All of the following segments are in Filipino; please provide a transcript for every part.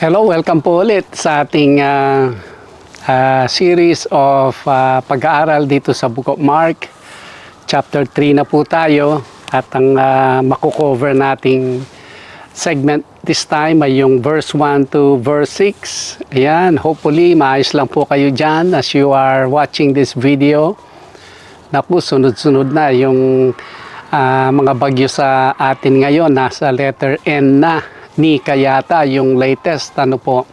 Hello, welcome po ulit sa ating series of pag-aaral dito sa Book of Mark. Chapter 3 na po tayo at ang makukover nating segment this time ay yung verse 1 to verse 6. Ayan, hopefully maayos lang po kayo dyan as you are watching this video. Naku, sunod-sunod na yung mga bagyo sa atin ngayon. Nasa letter N na. Nika yata yung latest po.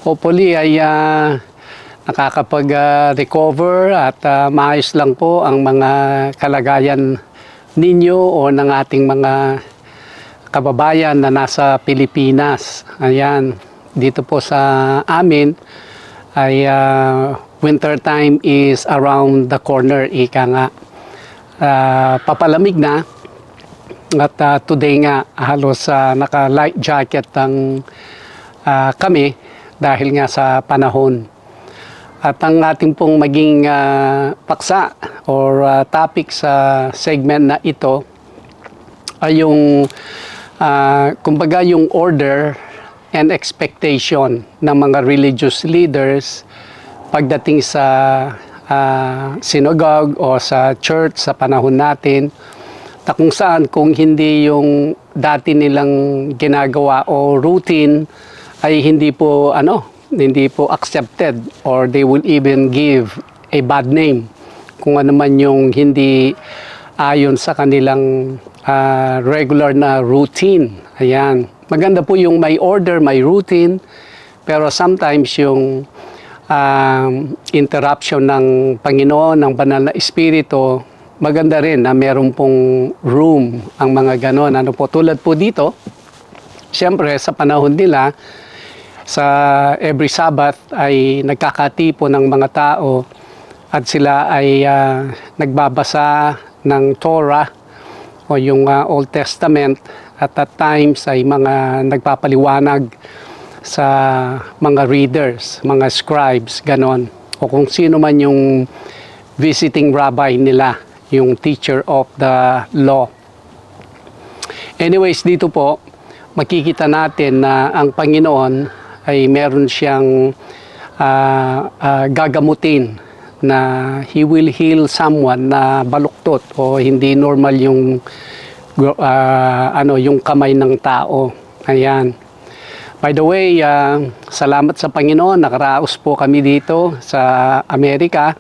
Hopefully ay nakakapag-recover at maayos lang po ang mga kalagayan ninyo o ng ating mga kababayan na nasa Pilipinas. Ayan, dito po sa amin ay winter time is around the corner, ika nga. Papalamig na. At today nga halos naka-light jacket ang kami dahil nga sa panahon. At ang ating pong maging paksa or topic sa segment na ito ay yung kumbaga yung order and expectation ng mga religious leaders pagdating sa synagogue o sa church sa panahon natin. Na kung saan kung hindi yung dati nilang ginagawa o routine ay hindi po accepted or they will even give a bad name kung ano man yung hindi ayon sa kanilang regular na routine. Ayan, maganda po yung may order, may routine, pero sometimes yung interruption ng Panginoon, ng banal na Espiritu, maganda rin na meron pong room ang mga ganon. Tulad po dito, siyempre sa panahon nila, sa every Sabbath ay nagkakatipo ng mga tao at sila ay nagbabasa ng Torah o yung Old Testament at at times ay mga nagpapaliwanag sa mga readers, mga scribes, ganon. O kung sino man yung visiting rabbi nila, yung teacher of the law. Anyways, dito po, makikita natin na ang Panginoon ay meron siyang gagamutin na He will heal someone na baluktot o hindi normal yung yung kamay ng tao. Ayan. By the way, salamat sa Panginoon, nakaraos po kami dito sa Amerika.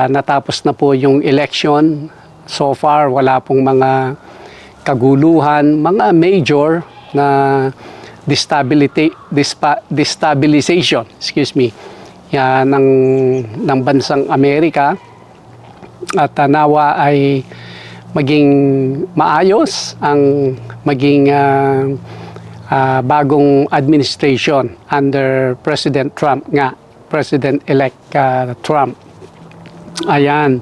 Natapos na po yung election. So far, wala pong mga kaguluhan, mga major na destabilization, ng bansang Amerika. At nawa ay maging maayos ang maging bagong administration under President Trump nga, President-elect Trump. Ayan.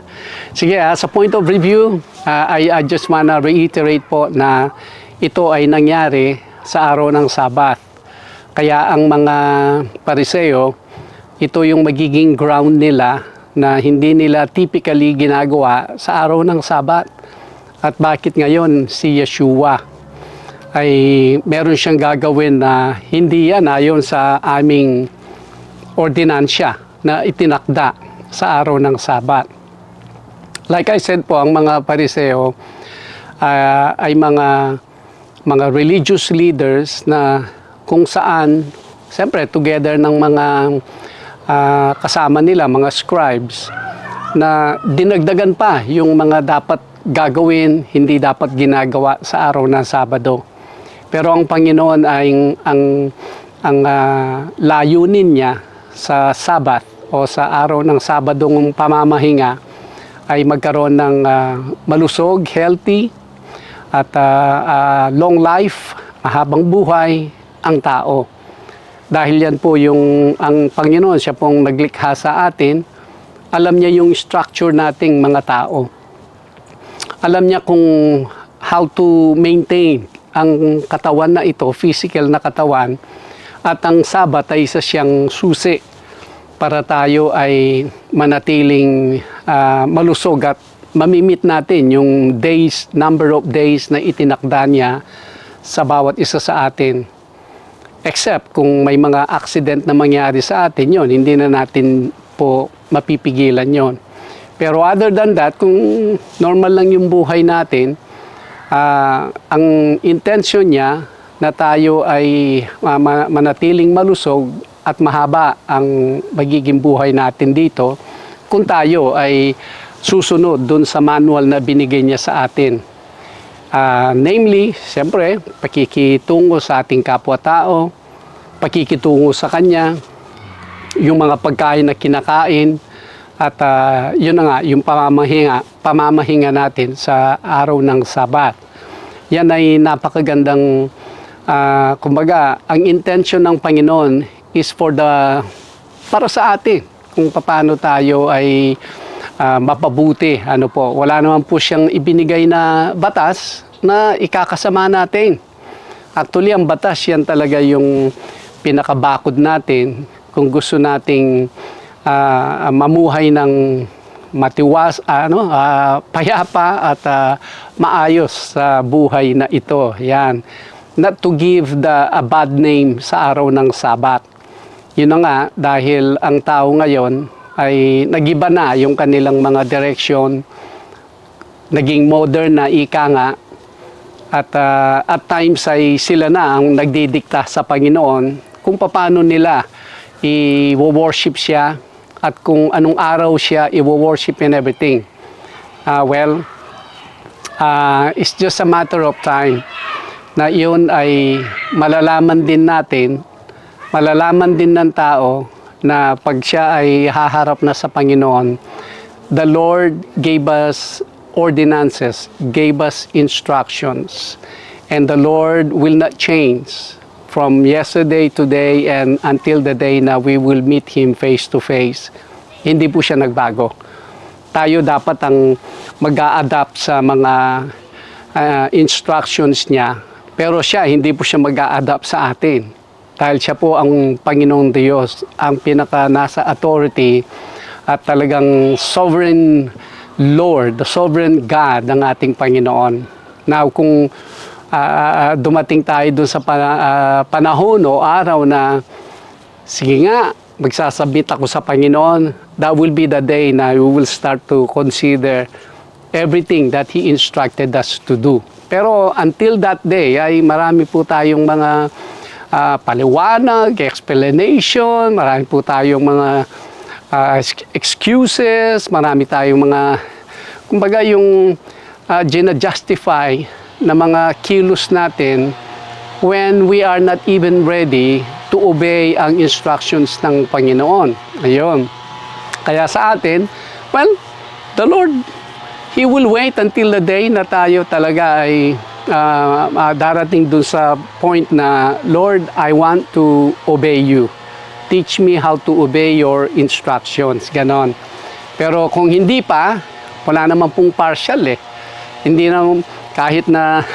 Sige, sa point of review, I just wanna reiterate po na ito ay nangyari sa araw ng Sabat. Kaya ang mga Pariseo, ito yung magiging ground nila na hindi nila typically ginagawa sa araw ng Sabat. At bakit ngayon si Yeshua ay meron siyang gagawin na hindi yan ayon sa aming ordinansya na itinakda sa araw ng Sabat. Like I said po, ang mga Pariseo ay mga religious leaders na kung saan, siyempre together ng mga kasama nila, mga scribes, na dinagdagan pa yung mga dapat gagawin, hindi dapat ginagawa sa araw ng Sabado. Pero ang Panginoon ay ang layunin niya sa Sabat o sa araw ng Sabadong pamamahinga ay magkaroon ng malusog, healthy at long life, mahabang buhay ang tao. Dahil yan po ang Panginoon, siya pong naglikha sa atin, alam niya yung structure nating mga tao. Alam niya kung how to maintain ang katawan na ito, physical na katawan, at ang Sabat ay isa siyang susi para tayo ay manatiling malusog at mamimit natin yung number of days na itinakda niya sa bawat isa sa atin. Except kung may mga accident na mangyari sa atin, yon hindi na natin po mapipigilan yon. Pero other than that, kung normal lang yung buhay natin, ang intention niya na tayo ay manatiling malusog at mahaba ang magiging buhay natin dito kung tayo ay susunod dun sa manual na binigay niya sa atin. Namely, siyempre, pakikitungo sa ating kapwa-tao, pakikitungo sa Kanya, yung mga pagkain na kinakain, at yun na nga, yung pamamahinga natin sa araw ng Sabat. Yan ay napakagandang, kumbaga, ang intention ng Panginoon is para sa atin, kung paano tayo ay mapabuti. Ano po, wala naman po siyang ibinigay na batas na ikakasama natin. Actually, ang batas yan talaga yung pinakabakod natin kung gusto nating mamuhay ng payapa at maayos sa buhay na ito. Yan. Not to give a bad name sa araw ng Sabat. Yun na nga, dahil ang tao ngayon ay nagiba na yung kanilang mga direction, naging modern na ika nga, at at times ay sila na ang nagdidikta sa Panginoon kung paano nila i-worship siya at kung anong araw siya i-worship and everything. It's just a matter of time na yun ay malalaman din natin, malalaman din ng tao na pag siya ay haharap na sa Panginoon, the Lord gave us ordinances, gave us instructions, and the Lord will not change from yesterday, today, and until the day na we will meet Him face to face. Hindi po siya nagbago. Tayo dapat ang mag-a-adapt sa mga instructions niya, pero siya, hindi po siya mag-a-adapt sa atin. Dahil siya po ang Panginoong Diyos, ang pinaka nasa authority at talagang sovereign Lord, the sovereign God ng ating Panginoon. Now, kung dumating tayo dun sa panahon o araw na, sige nga, magsasabit ako sa Panginoon, that will be the day na we will start to consider everything that He instructed us to do. Pero until that day, ay marami po tayong mga paliwanag, explanation, marami po tayong mga excuses, marami tayong mga, kumbaga yung gina-justify na mga kilos natin when we are not even ready to obey ang instructions ng Panginoon. Ayun. Kaya sa atin, well, the Lord, He will wait until the day na tayo talaga ay darating dun sa point na, Lord, I want to obey you. Teach me how to obey your instructions. Ganon. Pero kung hindi pa, wala naman pong partial eh. Hindi na, kahit na,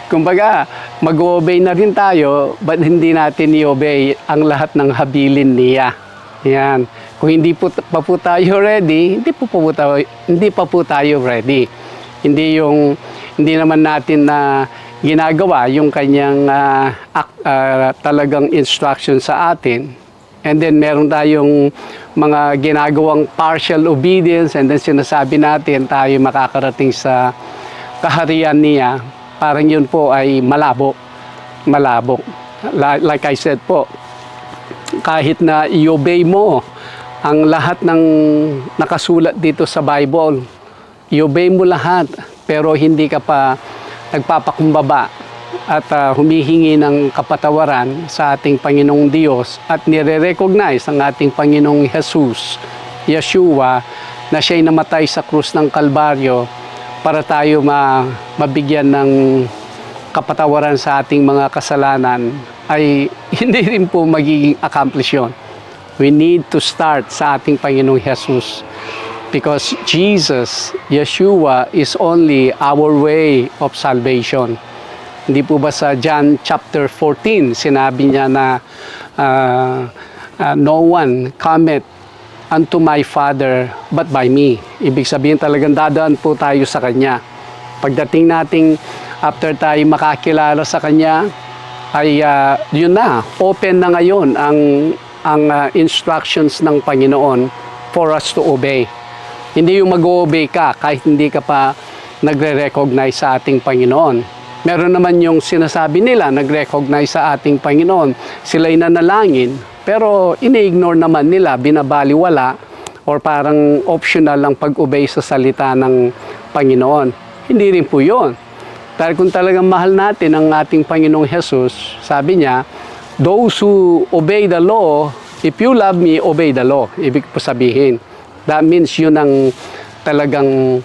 kumbaga mag-obey na rin tayo, but hindi natin i-obey ang lahat ng habilin niya. Yan. Kung hindi pa po tayo ready, hindi pa po tayo ready. Hindi naman natin na ginagawa yung kanyang talagang instruction sa atin. And then meron tayong mga ginagawang partial obedience, and then sinasabi natin tayo makakarating sa kaharian niya. Parang yun po ay malabo. Like I said po, kahit na i-obey mo ang lahat ng nakasulat dito sa Bible, i-obey mo lahat, pero hindi ka pa nagpapakumbaba at humihingi ng kapatawaran sa ating Panginoong Diyos at nire-recognize ang ating Panginoong Yeshua na siya'y namatay sa krus ng Kalbaryo para tayo mabigyan ng kapatawaran sa ating mga kasalanan, ay hindi rin po magiging accomplish yun. We need to start sa ating Panginoong Jesus. Because Yeshua is only our way of salvation. Hindi po ba sa John chapter 14, sinabi niya na no one cometh unto my Father but by me. Ibig sabihin talagang dadaan po tayo sa Kanya. Pagdating nating after tayo makakilala sa Kanya, ay yun na, open na ngayon ang instructions ng Panginoon for us to obey. Hindi yung mag-obey ka kahit hindi ka pa nagre-recognize sa ating Panginoon. Meron naman yung sinasabi nila, nag-recognize sa ating Panginoon, sila'y nanalangin, pero ini-ignore naman nila, binabaliwala, or parang optional lang pag-obey sa salita ng Panginoon. Hindi rin po yun. Dahil kung talagang mahal natin ang ating Panginoong Jesus, sabi niya, those who obey the law, if you love me, obey the law. Ibig po sabihin, that means yun ang talagang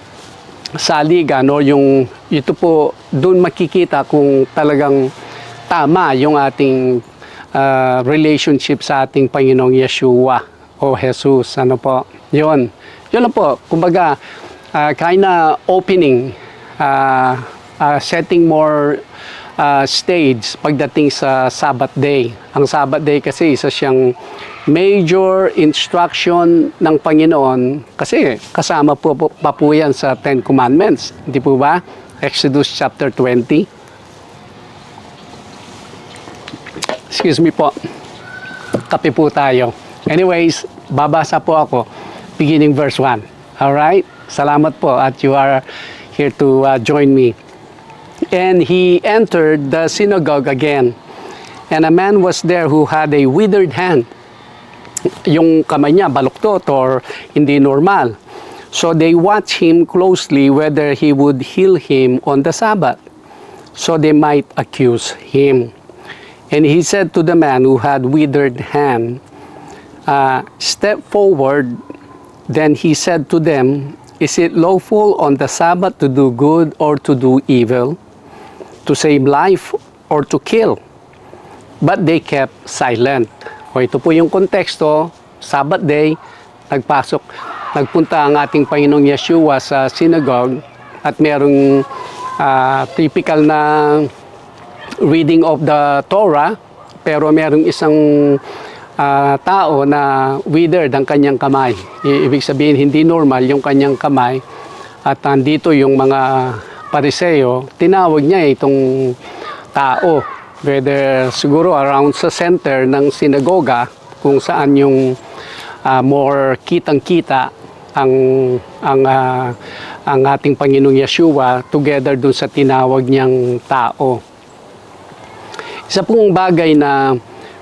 saligan o yung ito po, doon makikita kung talagang tama yung ating relationship sa ating Panginoong Yeshua o Jesus. Ano po? Yun. Yun lang po. Kumbaga, kinda opening, setting more stage pagdating sa Sabbath day. Ang Sabbath day kasi isa siyang major instruction ng Panginoon kasi kasama po pa po yan sa Ten Commandments. Hindi po ba? Exodus chapter 20. Excuse me po. Kape po tayo. Anyways, babasa po ako beginning verse 1. Alright? Salamat po at you are here to join me. And he entered the synagogue again. And a man was there who had a withered hand. Yung kamay niya baluktot or hindi normal. So they watched him closely whether he would heal him on the Sabbath, so they might accuse him. And he said to the man who had withered hand, step forward. Then he said to them, is it lawful on the Sabbath to do good or to do evil, to save life or to kill? But they kept silent. O ito po yung konteksto, Sabbath day, nagpunta ang ating Panginoong Yeshua sa synagogue at merong typical na reading of the Torah, pero merong isang tao na withered ang kanyang kamay. Ibig sabihin, hindi normal yung kanyang kamay. At nandito yung mga Pariseo, tinawag niya itong tao. Whether siguro around sa center ng sinagoga, kung saan yung more kitang-kita ang ating Panginoong Yeshua together dun sa tinawag niyang tao. Isa pong bagay na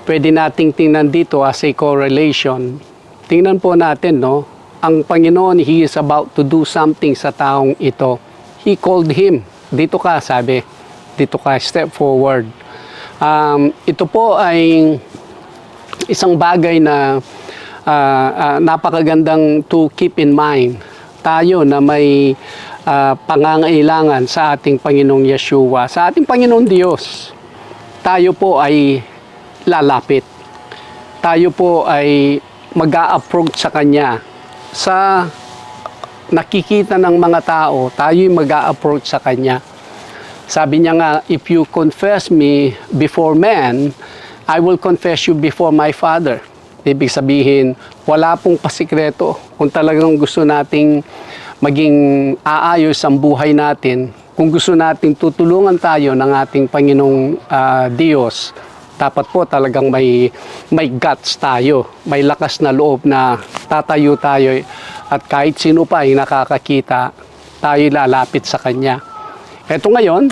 pwede nating tingnan dito as a correlation. Tingnan po natin, no? Ang Panginoon, He is about to do something sa taong ito. He called him. Dito ka, sabi. Dito ka, step forward. Ito po ay isang bagay na napakagandang to keep in mind. Tayo na may pangangailangan sa ating Panginoong Yeshua, sa ating Panginoong Diyos. Tayo po ay lalapit. Tayo po ay mag-a-approach sa Kanya. Sa nakikita ng mga tao, tayo ay mag-a-approach sa Kanya. Sabi niya nga, if you confess me before men, I will confess you before my Father. Ibig sabihin, wala pong pasikreto. Kung talagang gusto nating maging aayos ang buhay natin, kung gusto nating tutulungan tayo ng ating Panginoong Diyos, dapat po talagang may guts tayo, may lakas na loob na tatayo tayo at kahit sino pa ay nakakakita, tayo lalapit sa Kanya. Eto ngayon,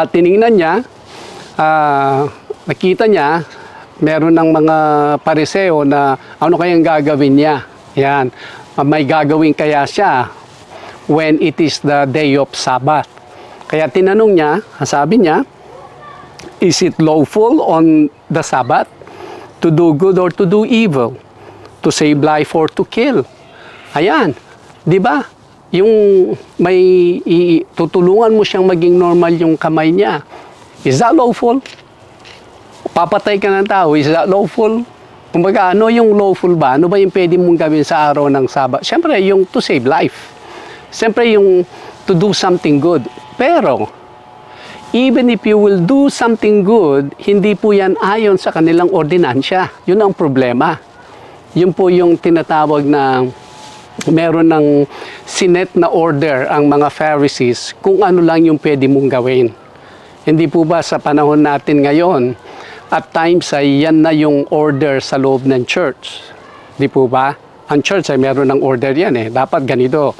tiningnan niya, nakita niya, meron ng mga Pariseo na ano kayang gagawin niya. Yan, may gagawin kaya siya when it is the day of Sabbath. Kaya tinanong niya, sabi niya, is it lawful on the Sabbath to do good or to do evil, to save life or to kill? Ayan, di ba? Yung may tutulungan mo siyang maging normal yung kamay niya. Is that lawful? Papatay ka ng tao, is that lawful? Kumbaga, ano yung lawful ba? Ano ba yung pwede mong gawin sa araw ng Sabbath? Siyempre, yung to save life. Siyempre, yung to do something good. Pero, even if you will do something good, hindi po yan ayon sa kanilang ordinansya. Yun ang problema. Yun po yung tinatawag na meron ng sinet na order ang mga Pharisees kung ano lang yung pwede mong gawin. Hindi po ba sa panahon natin ngayon, at times ay yan na yung order sa loob ng church. Di po ba? Ang church ay meron ng order yan eh. Dapat ganito.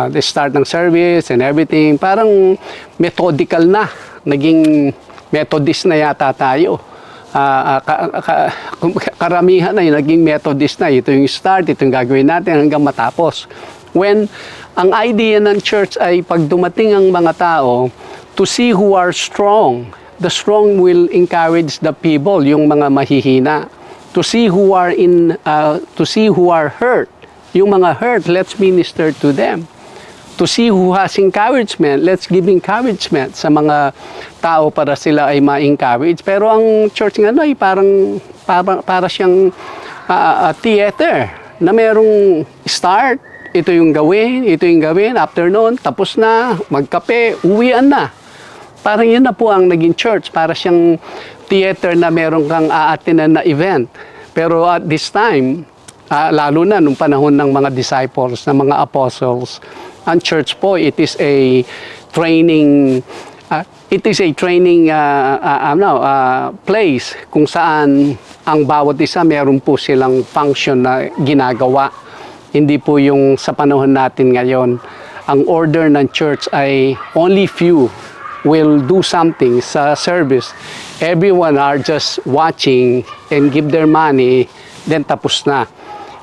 The start ng service and everything. Parang methodical na. Naging Methodist na yata tayo. Karamihan na yung naging Methodist na. Ito yung start, ito yung gagawin natin hanggang matapos. When ang idea ng church ay pag dumating ang mga tao, to see who are strong. The strong will encourage the people, yung mga mahihina. To see who are hurt. Yung mga hurt, let's minister to them. To see who has encouragement, let's give encouragement sa mga tao para sila ay ma-encourage. Pero ang church nga ay para siyang theater na merong start, ito yung gawin, after noon, tapos na, magkape, uwian na. Parang yun na po ang naging church, para siyang theater na meron kang aatinan na event. Pero at this time, lalo na nung panahon ng mga disciples, ng mga apostles, ang church po, it is a training place kung saan ang bawat isa meron po silang function na ginagawa. Hindi po yung sa panahon natin ngayon, ang order ng church ay only few will do something sa service. Everyone are just watching and give their money, then tapos na.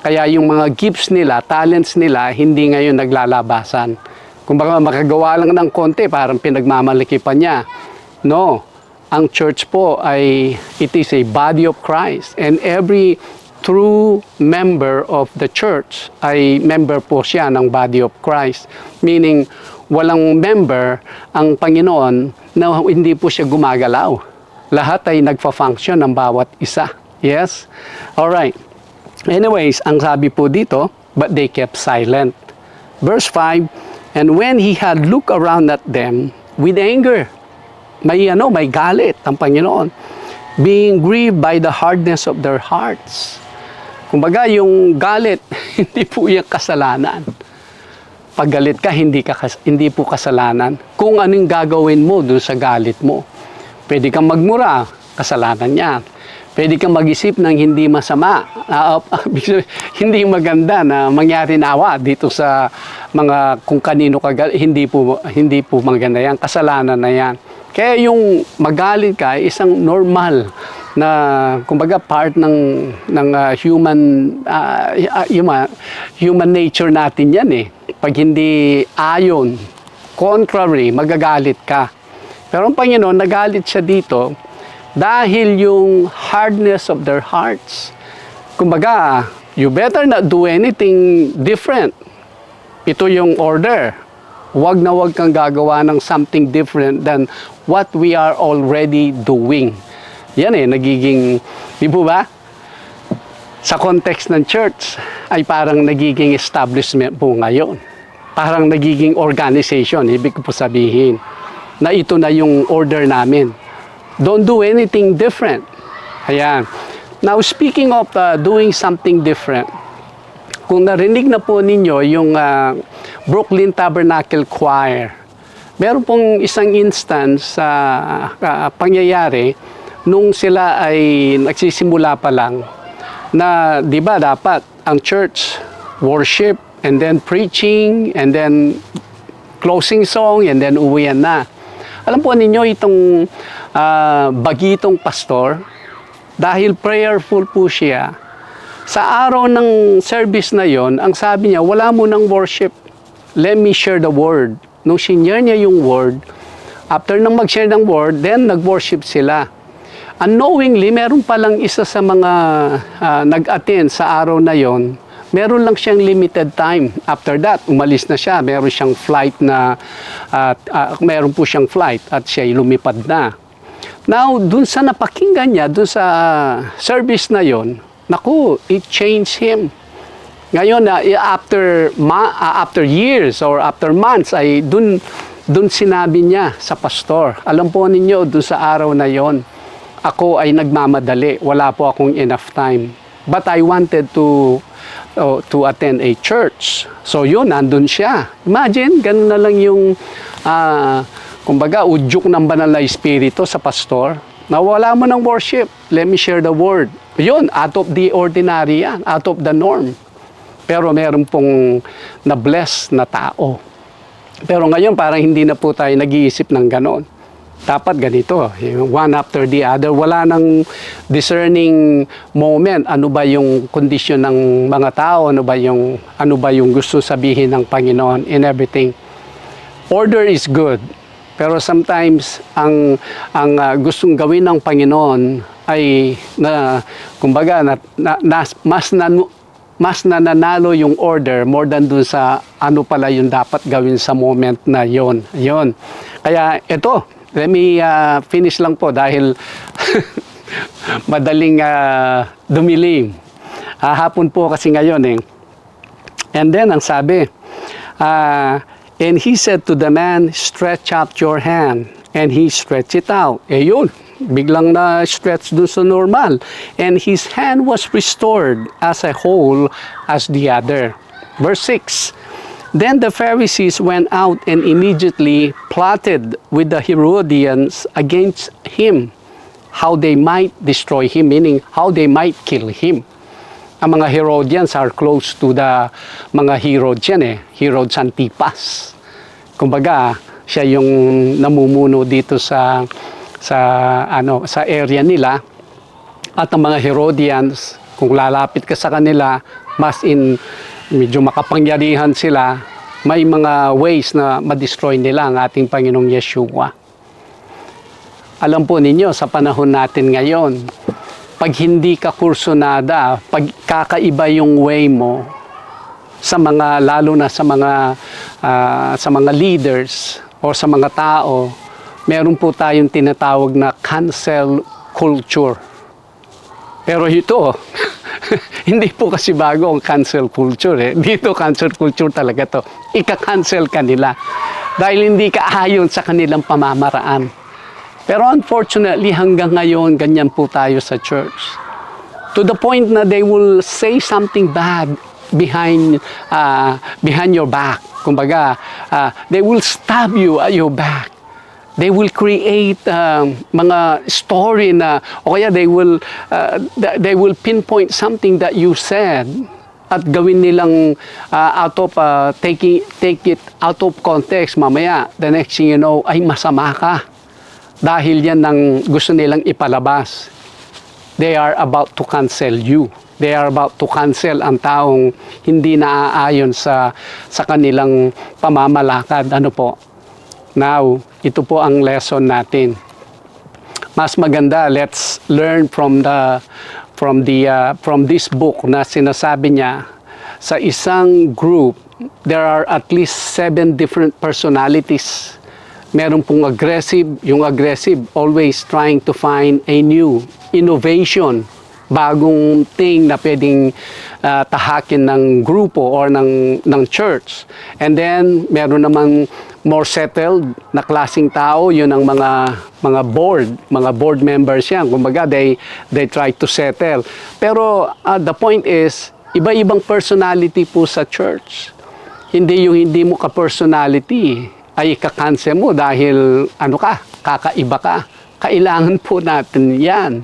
Kaya yung mga gifts nila, talents nila, hindi ngayon naglalabasan. Kung baka makagawa lang ng konti, parang pinagmamalaki pa niya. No, ang church po ay, it is a body of Christ. And every true member of the church ay member po siya ng body of Christ. Meaning, walang member ang Panginoon na hindi po siya gumagalaw. Lahat ay nagfa-function ng bawat isa. Yes? Alright. Anyways, ang sabi po dito, but they kept silent. Verse 5, and when he had looked around at them with anger, may galit ang Panginoon, being grieved by the hardness of their hearts. Kumbaga, yung galit, hindi po yung kasalanan. Pag galit ka, hindi po kasalanan. Kung anong gagawin mo dun sa galit mo. Pwede kang magmura, kasalanan yan. Pwede kang mag-isip ng hindi masama, hindi maganda na mangyari nawa dito sa mga kung kanino hindi po maganda yan, kasalanan na yan. Kaya yung magalit ka ay isang normal na kumbaga part ng human nature natin yan eh. Pag hindi ayon, contrary, magagalit ka. Pero ang Panginoon, nagalit siya dito dahil yung hardness of their hearts. Kumbaga, you better not do anything different. Ito yung order. Huwag na huwag kang gagawa ng something different than what we are already doing. Yan nagiging, di po ba? Sa context ng church, ay parang nagiging establishment po ngayon. Parang nagiging organization, ibig ko po sabihin, na ito na yung order namin. Don't do anything different. Ayan. Now, speaking of doing something different, kung narinig na po ninyo yung Brooklyn Tabernacle Choir, meron pong isang instance sa pangyayari nung sila ay nagsisimula pa lang na, di ba, dapat ang church worship and then preaching and then closing song and then uwian na. Alam po ninyo itong bagitong pastor, dahil prayerful po siya, sa araw ng service na yon, ang sabi niya, wala mo ng worship. Let me share the word. Nung sinare niya yung word, after nang mag-share ng word, then nag-worship sila. Unknowingly, meron palang isa sa mga nag-attend sa araw na yon, meron lang siyang limited time. After that, umalis na siya. Meron siyang flight na, meron po siyang flight at siya'y lumipad na. Now, dun sa napakinggan niya, dun sa service na yon, naku, it changed him. Ngayon, after years or after months, ay dun sinabi niya sa pastor, alam po ninyo, dun sa araw na yon, ako ay nagmamadali. Wala po akong enough time. But I wanted to attend a church. So yun, nandun siya. Imagine, ganun na lang yung kumbaga, udyok ng banal na espiritu sa pastor, nawala mo ng worship. Let me share the word. Yun, out of the ordinary yan, out of the norm. Pero meron pong na-bless na tao. Pero ngayon, parang hindi na po tayo nag-iisip ng ganon. Dapat ganito, one after the other. Wala nang discerning moment. Ano ba yung kondisyon ng mga tao? Ano ba yung gusto sabihin ng Panginoon in everything? Order is good. Pero sometimes, ang gustong gawin ng Panginoon ay, kumbaga, mas nananalo yung order more than dun sa ano pala yung dapat gawin sa moment na yon. Kaya ito, let me finish lang po dahil madaling dumilim. Hapon po kasi ngayon eh. And then ang sabi, and he said to the man, stretch out your hand. And he stretched it out. Eh yun, biglang na-stretch dun sa normal. And his hand was restored as a whole as the other. Verse 6. Then the Pharisees went out and immediately plotted with the Herodians against him, how they might destroy him, meaning how they might kill him. Ang mga Herodians are close to the mga Herods yan eh, Herods Antipas. Kumbaga, siya yung namumuno dito sa area nila. At ang mga Herodians, kung lalapit ka sa kanila, medyo makapangyarihan sila, may mga ways na ma-destroy nila ang ating Panginoong Yeshua. Alam po ninyo, sa panahon natin ngayon, pag hindi ka kursunada, pag kakaiba yung way mo, lalo na sa mga leaders o sa mga tao, meron po tayong tinatawag na cancel culture. Pero ito, hindi po kasi bago ang cancel culture eh. Dito cancel culture talaga to. Ika-cancel ka nila dahil hindi ka ayon sa kanilang pamamaraan. Pero unfortunately hanggang ngayon ganyan po tayo sa church. To the point na they will say something bad behind your back. Kumbaga, they will stab you at your back. They will create mga story na, o kaya they will pinpoint something that you said at gawin nilang take it out of context. Mamaya, the next thing you know, ay masama ka. Dahil yan ang gusto nilang ipalabas. They are about to cancel you. They are about to cancel ang taong hindi naaayon sa kanilang pamamalakad. Ano po? Now, ito po ang lesson natin. Mas maganda, let's learn from this book na sinasabi niya, sa isang group, there are at least 7 different personalities. Meron pong aggressive, yung aggressive always trying to find a new innovation, bagong thing na pwedeng tahakin ng grupo or ng church. And then, meron namang more settled na klaseng tao, yun ang mga board members yan. Kumbaga, they try to settle. Pero the point is, iba-ibang personality po sa church. Hindi mo ka-personality ay ika-cancel mo dahil kakaiba ka. Kailangan po natin yan.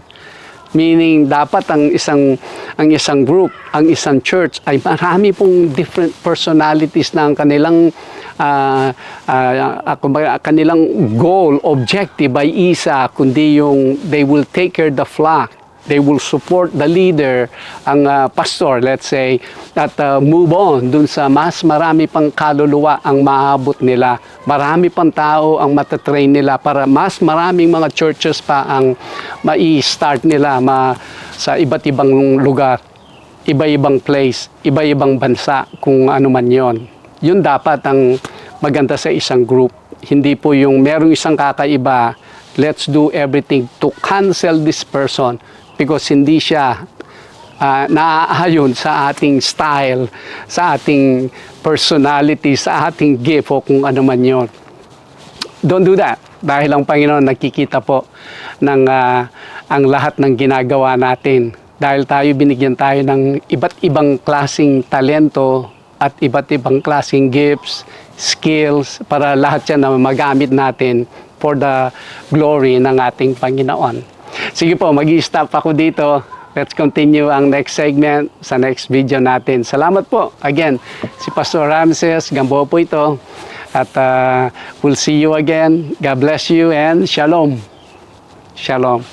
Meaning, dapat ang isang group, ang isang church ay marami pong different personalities na ang kanilang goal, objective ay isa, kundi yung they will take care of the flock. They will support the leader, ang pastor, let's say, at move on dun sa mas marami pang kaluluwa ang maabot nila. Marami pang tao ang matatrain nila para mas maraming mga churches pa ang mai-start nila sa iba't ibang lugar, iba-ibang place, iba-ibang bansa, kung ano man yon. Yun dapat ang maganda sa isang group. Hindi po yung merong isang kakaiba, let's do everything to cancel this person because hindi siya naaayon sa ating style, sa ating personality, sa ating gift o kung ano man yun. Don't do that. Dahil ang Panginoon nakikita po ng ang lahat ng ginagawa natin. Dahil binigyan tayo ng iba't ibang klaseng talento at iba't ibang klaseng gifts, skills, para lahat yan na magamit natin for the glory ng ating Panginoon. Sige po, mag-i-stop ako dito. Let's continue ang next segment sa next video natin. Salamat po. Again, si Pastor Ramses Gamboa po ito. At we'll see you again. God bless you and shalom. Shalom.